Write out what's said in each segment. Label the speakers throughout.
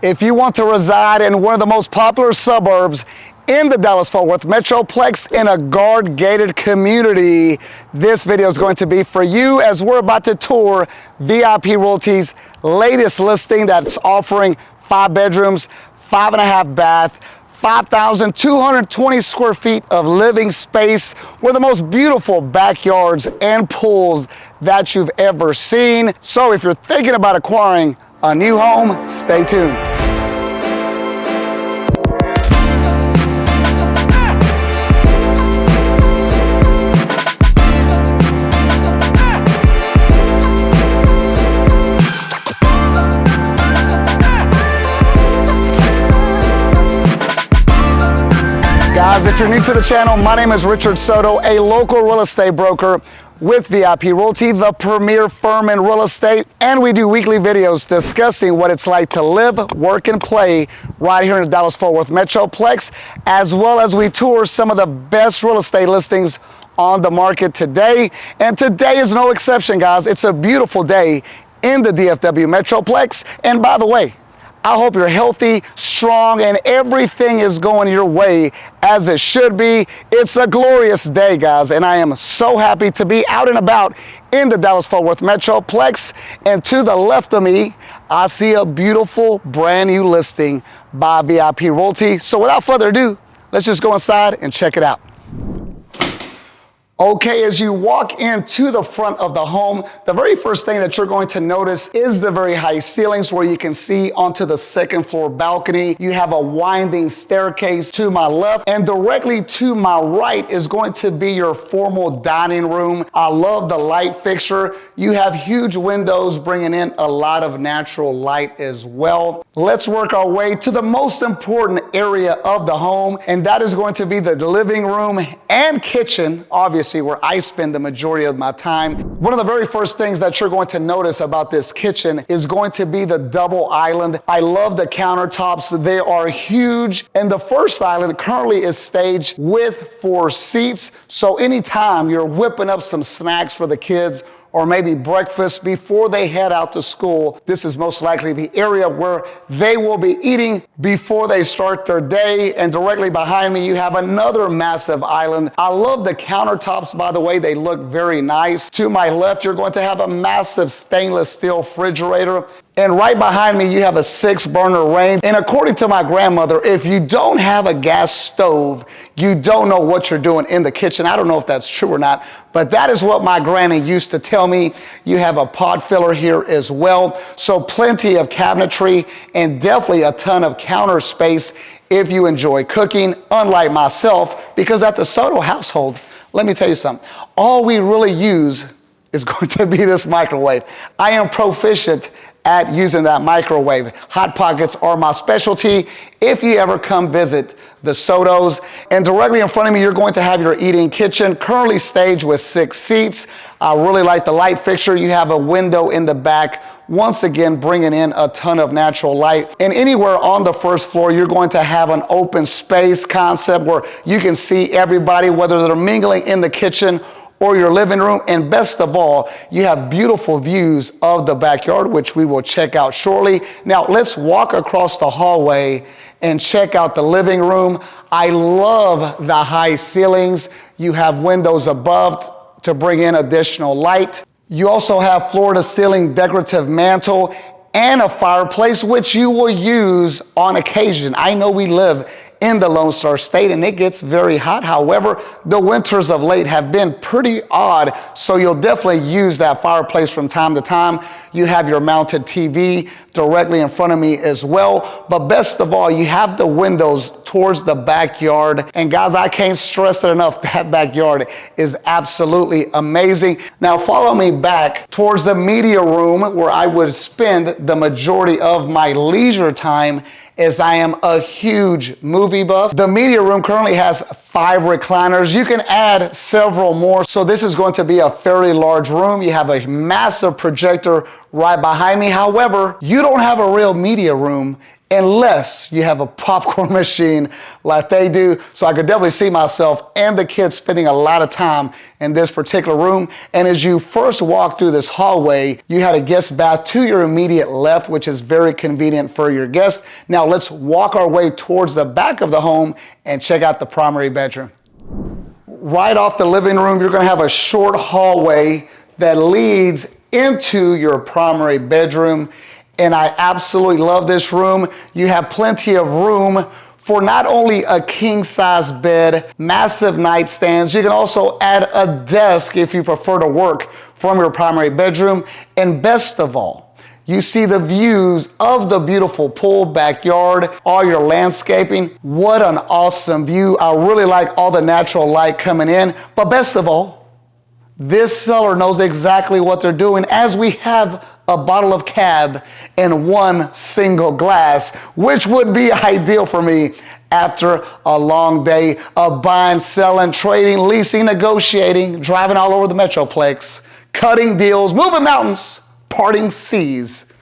Speaker 1: If you want to reside in one of the most popular suburbs in the Dallas-Fort Worth Metroplex in a guard-gated community, this video is going to be for you as we're about to tour VIP Realty's latest listing that's offering 5 bedrooms, 5.5 bath, 5,220 square feet of living space with the most beautiful backyards and pools that you've ever seen. So if you're thinking about acquiring a new home, stay tuned. Guys, if you're new to the channel, my name is Richard Soto, a local real estate broker with VIP Realty, the premier firm in real estate. And we do weekly videos discussing what it's like to live, work, and play right here in the Dallas-Fort Worth Metroplex, as well as we tour some of the best real estate listings on the market today. And today is no exception, guys. It's a beautiful day in the DFW Metroplex. And by the way, I hope you're healthy, strong, and everything is going your way as it should be. It's a glorious day, guys, and I am so happy to be out and about in the Dallas-Fort Worth Metroplex. And to the left of me, I see a beautiful brand new listing by VIP Realty. So without further ado, let's just go inside and check it out. Okay, as you walk into the front of the home, the very first thing that you're going to notice is the very high ceilings where you can see onto the second floor balcony. You have a winding staircase to my left, and directly to my right is going to be your formal dining room. I love the light fixture. You have huge windows bringing in a lot of natural light as well. Let's work our way to the most important area of the home, and that is going to be the living room and kitchen, obviously, where I spend the majority of my time. One of the very first things that you're going to notice about this kitchen is going to be the double island. I love the countertops. They are huge. And the first island currently is staged with 4 seats. So anytime you're whipping up some snacks for the kids, or maybe breakfast before they head out to school, this is most likely the area where they will be eating before they start their day. And directly behind me, you have another massive island. I love the countertops, by the way. They look very nice. To my left, you're going to have a massive stainless steel refrigerator. And right behind me, you have a 6-burner range. And according to my grandmother, if you don't have a gas stove, you don't know what you're doing in the kitchen. I don't know if that's true or not, but that is what my granny used to tell me. You have a pot filler here as well. So plenty of cabinetry and definitely a ton of counter space if you enjoy cooking, unlike myself, because at the Soto household, let me tell you something, all we really use is going to be this microwave. I am proficient at using that microwave. Hot Pockets are my specialty if you ever come visit the Sotos. And directly in front of me, you're going to have your eating kitchen, currently staged with 6 seats. I really like the light fixture. You have a window in the back, once again bringing in a ton of natural light. And anywhere on the first floor, you're going to have an open space concept where you can see everybody, whether they're mingling in the kitchen or your living room. And best of all, you have beautiful views of the backyard, which we will check out shortly. Now let's walk across the hallway and check out the living room. I love the high ceilings. You have windows above to bring in additional light. You also have floor to ceiling decorative mantle and a fireplace, which you will use on occasion. I know we live in the Lone Star State and it gets very hot. However, the winters of late have been pretty odd, so you'll definitely use that fireplace from time to time. You have your mounted TV directly in front of me as well. But best of all, you have the windows towards the backyard. And guys, I can't stress it enough, that backyard is absolutely amazing. Now follow me back towards the media room where I would spend the majority of my leisure time, as I am a huge movie buff. The media room currently has 5 recliners. You can add several more. So this is going to be a fairly large room. You have a massive projector right behind me. However, you don't have a real media room unless you have a popcorn machine like they do. So I could definitely see myself and the kids spending a lot of time in this particular room. And as you first walk through this hallway, you had a guest bath to your immediate left, which is very convenient for your guests. Now let's walk our way towards the back of the home and check out the primary bedroom. Right off the living room, you're gonna have a short hallway that leads into your primary bedroom. And I absolutely love this room. You have plenty of room for not only a king-size bed, massive nightstands, you can also add a desk if you prefer to work from your primary bedroom. And best of all, you see the views of the beautiful pool, backyard, all your landscaping. What an awesome view. I really like all the natural light coming in. But best of all, this seller knows exactly what they're doing, as we have a bottle of Cab in one single glass, which would be ideal for me after a long day of buying, selling, trading, leasing, negotiating, driving all over the Metroplex, cutting deals, moving mountains, parting seas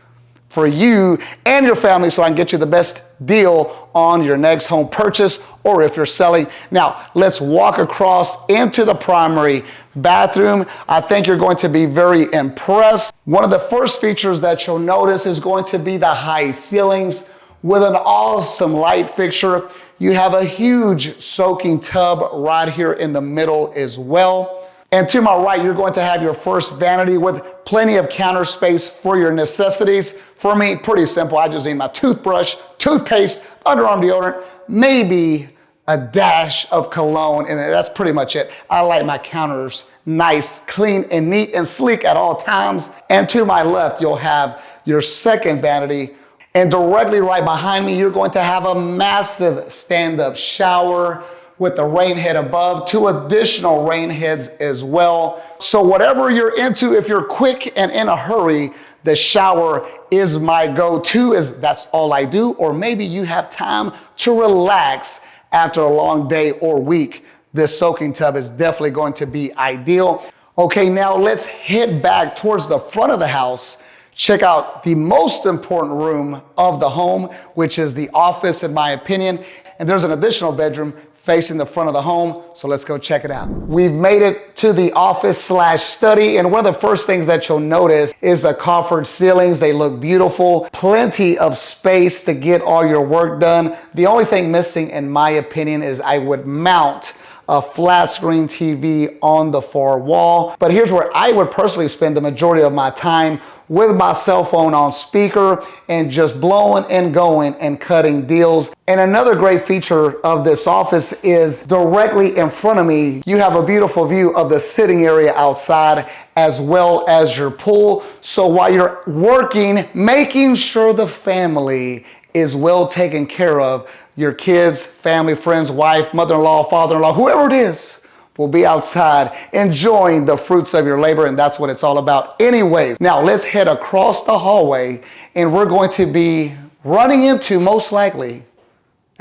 Speaker 1: for you and your family, so I can get you the best deal on your next home purchase, or if you're selling. Now, let's walk across into the primary bathroom. I think you're going to be very impressed. One of the first features that you'll notice is going to be the high ceilings with an awesome light fixture. You have a huge soaking tub right here in the middle as well. And to my right, you're going to have your first vanity with plenty of counter space for your necessities. For me, pretty simple. I just need my toothbrush, toothpaste, underarm deodorant, maybe a dash of cologne, and that's pretty much it. I like my counters nice, clean, and neat and sleek at all times. And to my left, you'll have your second vanity. And directly right behind me, you're going to have a massive stand-up shower with the rain head above, 2 additional rain heads as well. So whatever you're into, if you're quick and in a hurry, the shower is my go-to, as that's all I do. Or maybe you have time to relax after a long day or week. This soaking tub is definitely going to be ideal. Okay, now let's head back towards the front of the house. Check out the most important room of the home, which is the office, in my opinion. And there's an additional bedroom facing the front of the home, so let's go check it out. We've made it to the office/study, and one of the first things that you'll notice is the coffered ceilings. They look beautiful. Plenty of space to get all your work done. The only thing missing, in my opinion, is I would mount a flat screen TV on the far wall. But here's where I would personally spend the majority of my time, with my cell phone on speaker and just blowing and going and cutting deals. And another great feature of this office is directly in front of me, you have a beautiful view of the sitting area outside as well as your pool. So while you're working, making sure the family is well taken care of, your kids, family, friends, wife, mother-in-law, father-in-law, whoever it is, will be outside enjoying the fruits of your labor, and that's what it's all about anyways. Now let's head across the hallway, and we're going to be running into, most likely,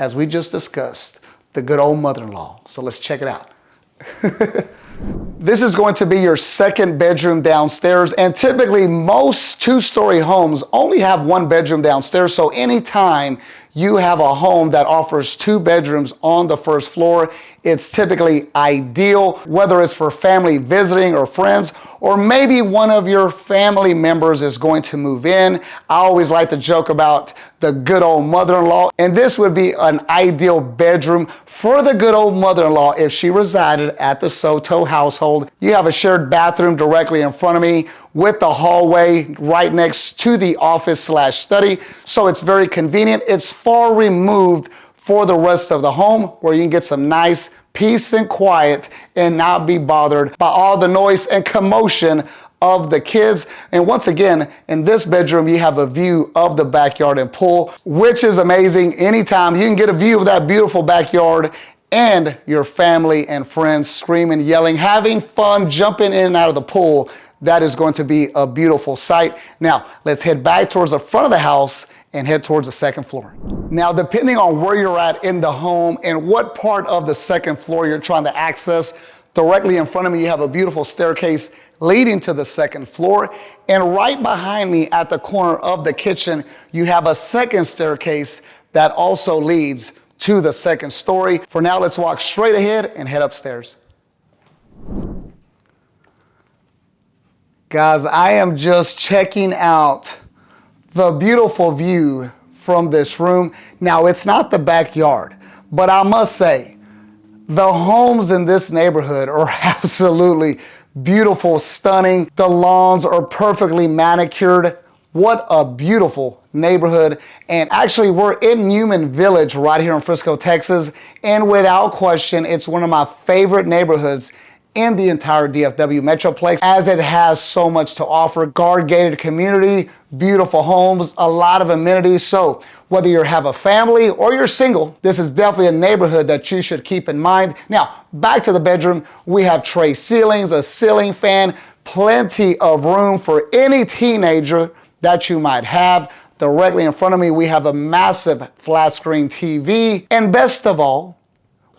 Speaker 1: as we just discussed, the good old mother-in-law. So let's check it out. This is going to be your second bedroom downstairs, and typically most 2-story homes only have 1 bedroom downstairs. So anytime you have a home that offers 2 bedrooms on the first floor, it's typically ideal, whether it's for family visiting or friends, or maybe one of your family members is going to move in. I always like to joke about the good old mother-in-law, and this would be an ideal bedroom for the good old mother-in-law if she resided at the Soto household. You have a shared bathroom directly in front of me with the hallway right next to the office/study, so it's very convenient. It's far removed for the rest of the home, where you can get some nice peace and quiet and not be bothered by all the noise and commotion of the kids. And once again, in this bedroom, you have a view of the backyard and pool, which is amazing. Anytime you can get a view of that beautiful backyard and your family and friends screaming, yelling, having fun, jumping in and out of the pool, that is going to be a beautiful sight. Now, let's head back towards the front of the house and head towards the second floor. Now, depending on where you're at in the home and what part of the second floor you're trying to access, directly in front of me, you have a beautiful staircase leading to the second floor. And right behind me at the corner of the kitchen, you have a second staircase that also leads to the second story. For now, let's walk straight ahead and head upstairs. Guys, I am just checking out the beautiful view from this room. Now, it's not the backyard, but I must say, the homes in this neighborhood are absolutely beautiful, stunning. The lawns are perfectly manicured. What a beautiful neighborhood. And actually, we're in Newman Village right here in Frisco, Texas. And without question, it's one of my favorite neighborhoods in the entire DFW Metroplex, as it has so much to offer. Guard-gated community, beautiful homes, a lot of amenities. So whether you have a family or you're single, this is definitely a neighborhood that you should keep in mind. Now, back to the bedroom. We have tray ceilings, a ceiling fan, plenty of room for any teenager that you might have. Directly in front of me, we have a massive flat screen TV. And best of all,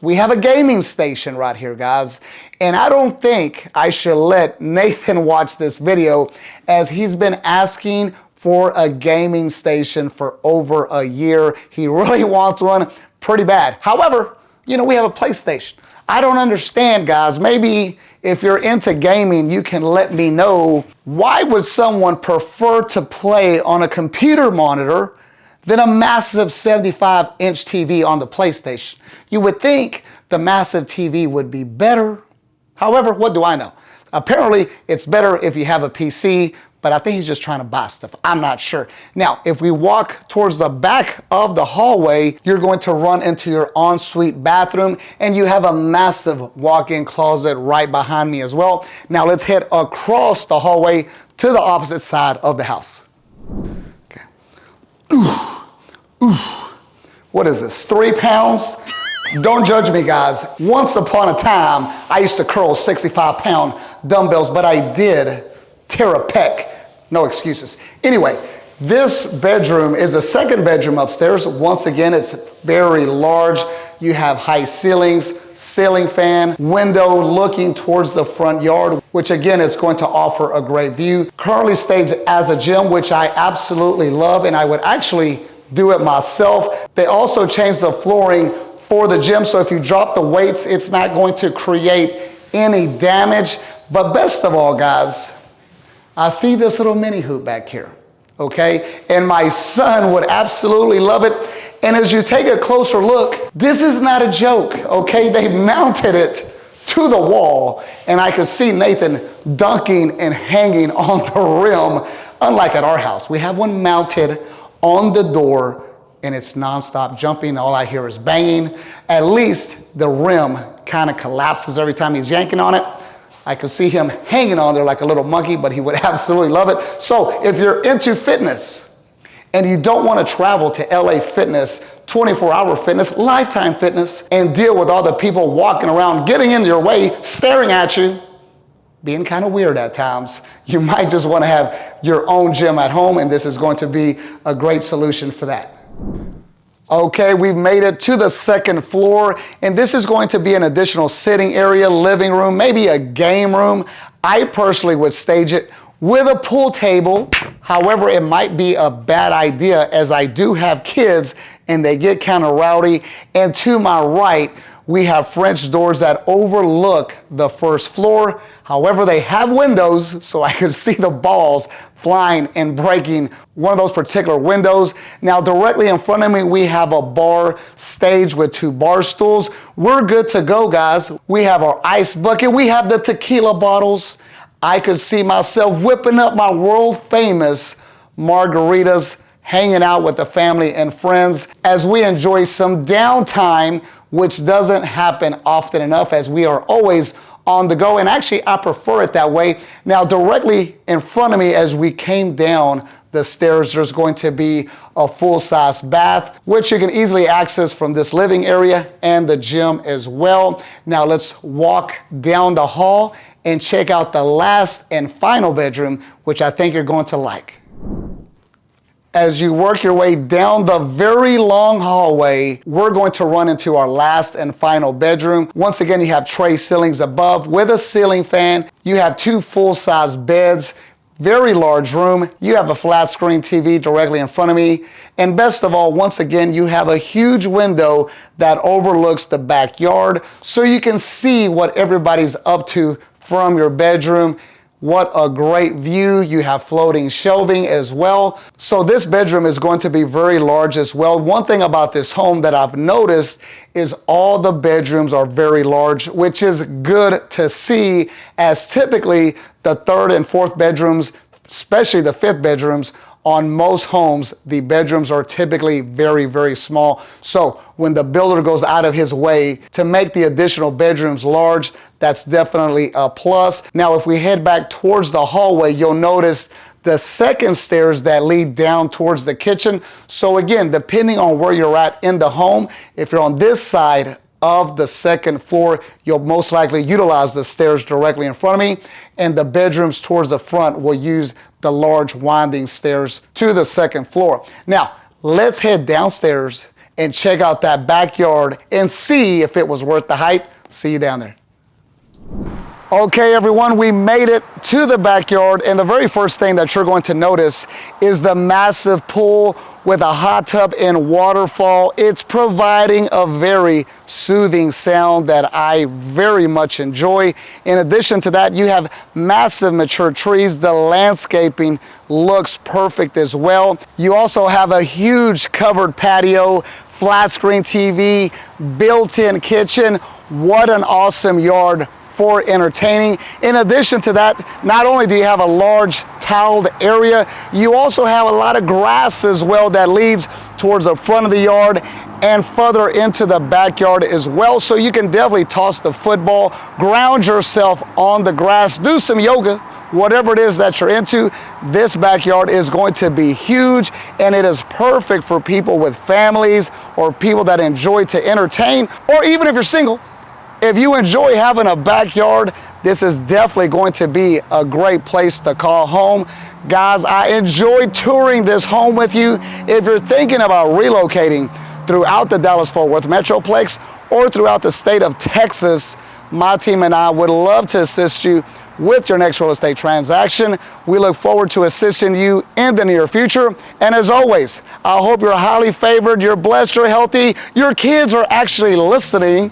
Speaker 1: we have a gaming station right here, guys. And I don't think I should let Nathan watch this video, as he's been asking for a gaming station for over a year. He really wants one pretty bad. However, you know, we have a PlayStation. I don't understand, guys. Maybe if you're into gaming, you can let me know, why would someone prefer to play on a computer monitor than a massive 75-inch TV on the PlayStation? You would think the massive TV would be better. However, what do I know? Apparently, it's better if you have a PC, but I think he's just trying to buy stuff. I'm not sure. Now, if we walk towards the back of the hallway, you're going to run into your ensuite bathroom, and you have a massive walk-in closet right behind me as well. Now, let's head across the hallway to the opposite side of the house. Okay. Ooh. What is this, 3 pounds? Don't judge me, guys. Once upon a time, I used to curl 65-pound dumbbells, but I did tear a pec. No excuses. Anyway, this bedroom is the second bedroom upstairs. Once again, it's very large. You have high ceilings, ceiling fan, window looking towards the front yard, which again is going to offer a great view. Currently staged as a gym, which I absolutely love, and I would actually do it myself. They also changed the flooring for the gym, so if you drop the weights, it's not going to create any damage. But best of all, guys, I see this little mini hoop back here, okay? And my son would absolutely love it. And as you take a closer look, this is not a joke, okay? They mounted it to the wall, and I could see Nathan dunking and hanging on the rim. Unlike at our house, we have one mounted on the door, and it's nonstop jumping. All I hear is banging. At least the rim kind of collapses every time he's yanking on it. I could see him hanging on there like a little monkey, but he would absolutely love it. So if you're into fitness and you don't want to travel to LA Fitness, 24-hour fitness, Lifetime Fitness, and deal with all the people walking around, getting in your way, staring at you, being kind of weird at times, you might just want to have your own gym at home, and this is going to be a great solution for that. Okay, we've made it to the second floor, and this is going to be an additional sitting area, living room, maybe a game room. I personally would stage it with a pool table. However, it might be a bad idea, as I do have kids and they get kind of rowdy. And to my right, we have French doors that overlook the first floor. However, they have windows, so I can see the balls flying and breaking one of those particular windows. Now, directly in front of me, we have a bar stage with 2 bar stools. We're good to go, guys. We have our ice bucket. We have the tequila bottles. I could see myself whipping up my world famous margaritas, hanging out with the family and friends as we enjoy some downtime, which doesn't happen often enough, as we are always on the go. And actually, I prefer it that way. Now, directly in front of me, as we came down the stairs, there's going to be a full-size bath, which you can easily access from this living area and the gym as well. Now, let's walk down the hall and check out the last and final bedroom, which I think you're going to like. As you work your way down the very long hallway, we're going to run into our last and final bedroom. Once again, you have tray ceilings above with a ceiling fan. You have 2 full-size beds. Very large room. You have a flat screen TV directly in front of me. And best of all, once again, you have a huge window that overlooks the backyard so you can see what everybody's up to from your bedroom. What a great view. You have floating shelving as well. So this bedroom is going to be very large as well. One thing about this home that I've noticed is all the bedrooms are very large, which is good to see, as typically the 3rd and 4th bedrooms, especially the 5th bedrooms, on most homes, the bedrooms are typically very, very small. So when the builder goes out of his way to make the additional bedrooms large, that's definitely a plus. Now, if we head back towards the hallway, you'll notice the second stairs that lead down towards the kitchen. So again, depending on where you're at in the home, if you're on this side of the 2nd floor, you'll most likely utilize the stairs directly in front of me, and the bedrooms towards the front will use the large winding stairs to the 2nd floor. Now, let's head downstairs and check out that backyard and see if it was worth the hype. See you down there. Okay, everyone, we made it to the backyard, and the very first thing that you're going to notice is the massive pool with a hot tub and waterfall. It's providing a very soothing sound that I very much enjoy. In addition to that, you have massive mature trees. The landscaping looks perfect as well. You also have a huge covered patio, flat screen TV, built-in kitchen. What an awesome yard for entertaining. In addition to that, not only do you have a large tiled area, you also have a lot of grass as well that leads towards the front of the yard and further into the backyard as well. So you can definitely toss the football, ground yourself on the grass, do some yoga, whatever it is that you're into. This backyard is going to be huge, and it is perfect for people with families or people that enjoy to entertain, or even if you're single. If you enjoy having a backyard, this is definitely going to be a great place to call home. Guys, I enjoyed touring this home with you. If you're thinking about relocating throughout the Dallas-Fort Worth Metroplex or throughout the state of Texas, my team and I would love to assist you with your next real estate transaction. We look forward to assisting you in the near future. And as always, I hope you're highly favored, you're blessed, you're healthy, your kids are actually listening,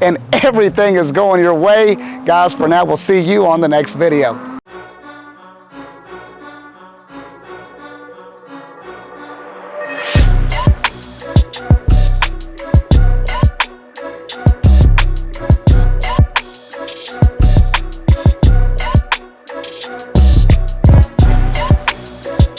Speaker 1: and everything is going your way. Guys, for now, we'll see you on the next video.